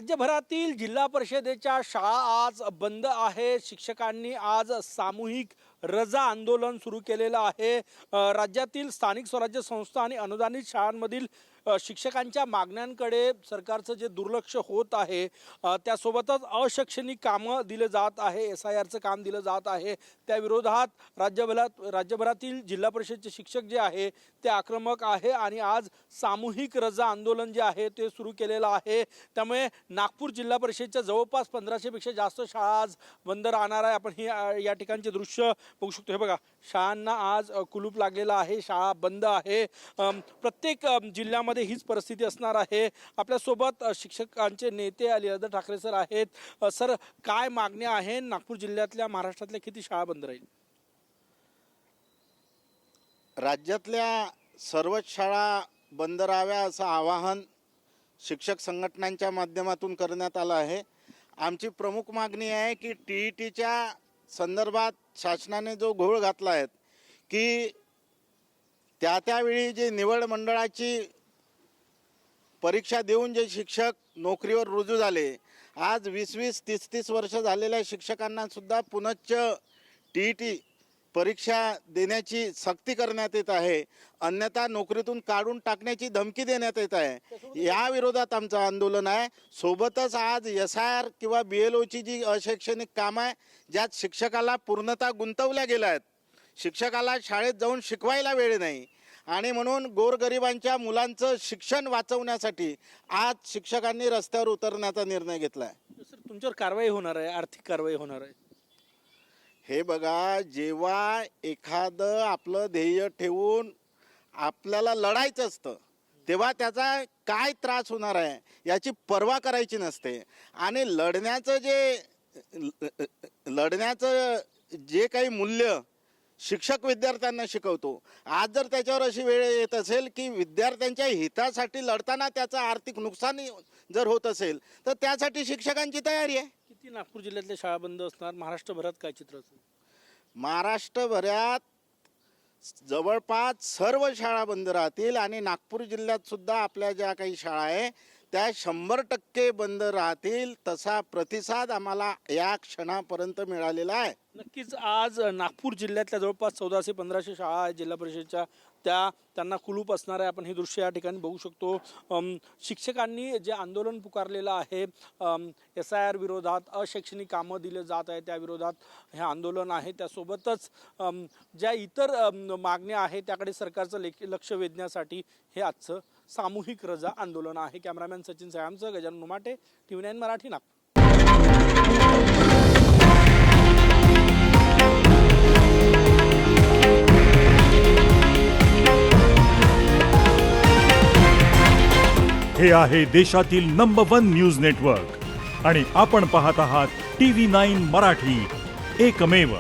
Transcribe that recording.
राज्यभरातील जिल्हा परिषदेच्या शाळा आज बंद आहे। शिक्षकांनी आज सामूहिक रजा आंदोलन सुरू केलेलं आहे। राज्यातील स्थानिक स्वराज्य संस्था आणि अनुदानित शाळांमधील शिक्षकांच्या मागण्यांकडे सरकारचं जे दुर्लक्ष होत आहे, त्यासोबतच अशैक्षणिक कामं दिले जात आहे, SIRचं काम दिलं जात आहे, त्या विरोधात राज्यभरातील जिल्हा परिषदचे शिक्षक जे आहे ते आक्रमक आहे आणि आज सामूहिक रजा आंदोलन जे आहे ते सुरू केलेलं आहे। त्यामुळे नागपूर जिल्हा परिषदच्या जवळपास 1500 पेक्षा जास्त शाळा आज बंद राहणार आहे। आपण ही या ठिकाणचे दृश्य बघू शकतो। हे बघा, शाळांना आज कुलूप लागलेला आहे, शाळा बंद आहे। प्रत्येक जिल्ह्यामध्ये हीच परिस्थिती असणार आहे। आपल्यासोबत शिक्षकांचे नेते अलियादर ठाकरे सर आहेत। सर, काय मागण्या आहे? नागपूर जिल्ह्यातल्या, महाराष्ट्रातल्या किती शाळा बंद राहील? राज्यातल्या सर्वच शाळा बंद राहाव्या असं आवाहन शिक्षक संघटनांच्या माध्यमातून करण्यात आलं आहे। आमची प्रमुख मागणी आहे की TETच्या संदर्भात शासनाने जो घोळ घातला आहे की त्यावेळी जे निवड मंडळाची परीक्षा देऊन जे शिक्षक नोकरीवर रुजू झाले, आज 20-20, 30-30 वर्ष झालेल्या शिक्षकांना सुद्धा पुनश्च TET परीक्षा देण्याची सक्ती करण्यात येत आहे, अन्यथा नोकरीतून काढून टाकण्याची धमकी देण्यात येत आहे। या विरोधात आमचं आंदोलन आहे। सोबतच आज SIR किंवा BLOची जी अशैक्षणिक कामं आहे, ज्यात शिक्षकाला पूर्णतः गुंतवल्या गेल्या आहेत, शिक्षकाला शाळेत जाऊन शिकवायला वेळ नाही आणि म्हणून गोरगरिबांच्या मुलांचं शिक्षण वाचवण्यासाठी आज शिक्षकांनी रस्त्यावर उतरण्याचा निर्णय घेतला आहे। सर, तुमच्यावर कारवाई होणार आहे, आर्थिक कारवाई होणार आहे? हे बघा, जेव्हा एखादं आपलं ध्येय ठेवून आपल्याला लढायचं असतं तेव्हा त्याचा काय त्रास होणार आहे याची पर्वा करायची नसते। आणि लढण्याचं जे काही मूल्य शिक्षक विद्यार्थ्यांना शिकवतो, आज जर त्याच्यावर अशी वेळ येत असेल की विद्यार्थ्यांच्या हितासाठी लढताना त्याचं आर्थिक नुकसान जर होत असेल तर त्यासाठी शिक्षकांची तयारी आहे। किती नागपूर जिल्ह्यातल्या शाळा बंद असणार? महाराष्ट्रभरात काय चित्र असेल? महाराष्ट्रभरात जवळपास सर्व शाळा बंद राहतील आणि नागपूर जिल्ह्यात सुद्धा आपल्या ज्या काही शाळा आहे त्या 100% बंद राहतील। तसा प्रतिसाद आम्हाला या क्षणापर्यंत मिळालेला आहे। नक्कीच आज नागपूर जिल्ह्यातल्या जवळपास 1400-1500 शाळा आहेत जिल्हा परिषदेच्या, त्यांना कुलूप असणार आहे। आपण हे दृश्य या ठिकाणी बघू शकतो। शिक्षकांनी जे आंदोलन पुकारलेलं आहे, SIR विरोधात, अशैक्षणिक कामं दिले जात आहे त्या विरोधात हे आंदोलन आहे। त्यासोबतच ज्या इतर मागण्या आहेत त्याकडे सरकारचं लक्ष वेधण्यासाठी हे आजचं सामूहिक रजा आंदोलन आहे। कॅमेरामॅन सचिन सायमसह गजानन नुमाटे, TV9 मराठी, नागपूर। हे आहे देशातील नंबर 1 न्यूज नेटवर्क आणि आपण पाहत आहात TV9 मराठी, एकमेव।